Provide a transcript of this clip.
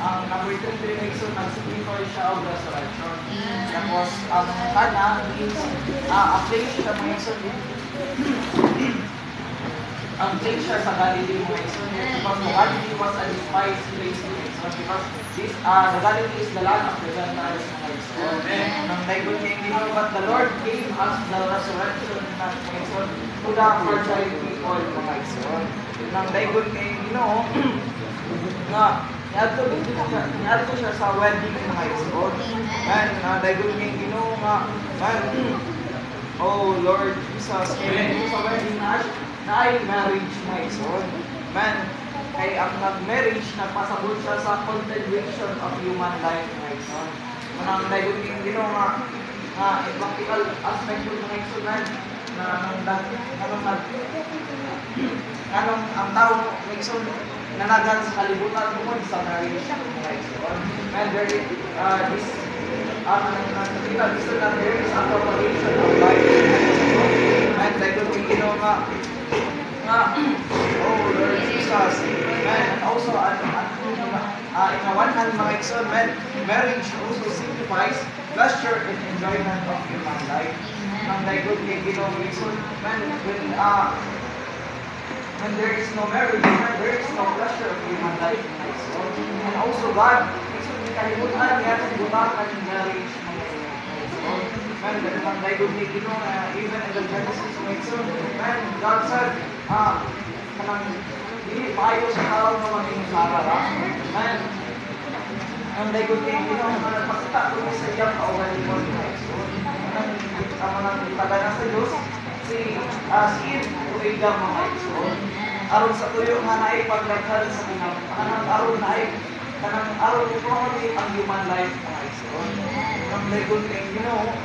ang number 23 na iso, nag-signify siya of resurrection. Tapos, ang kana means, ang place siya mga iso, ang place siya sa Galilee mga iso, because Galilee was a despised place to iso, because this, the Galilee is the land of the Gentiles mga iso. Nang daigod niya yung but the Lord gave us the resurrection na mga iso, to the fertile people mga iso. Nang daigod niya yung Ginoo, nga, niadto siya sa wedding mga iso. Man, daigod niya yung Ginoo nga, man, oh Lord Jesus, kaya sa wedding na ay marriage na ison. Man, kay ang nag-marriage, nagpasabot siya sa continuation of human life na ison. Manang dayon yung Ginoo nga practical aspect yung mga ison na anong ang tao na ison nanagan sa kalibutan tungkol sa marriage mga ison. Man, there is this practical ison na there is a propagation of life. Man, dayon yung Ginoo oh Lord Jesus, man, and also in a one hand mga ison, man, marriage also signifies pleasure and enjoyment of human life. Nang daigod kay Ginoo ison, man, when there is no marriage, man, there is no pleasure of human life mga ison. And also God, ison kalibutan niya kung butakan ng marriage mga ison. Man, ganun daigod kay Ginoo even in the Genesis mga ison, man, God said, kanang dili maayo sa tao nga maging sarara. Man, ang daigod kay Ginoo nga nagpakita ko sa iyang kaugalingon mga ison. Ang mga itagana sa Diyos, si Eve tuiga mga ison. Aron sa tuyo nga naay pagdaghan sa kanang aron naay kanang aron ito ang human life mga ison. Ang daigod kay Ginoo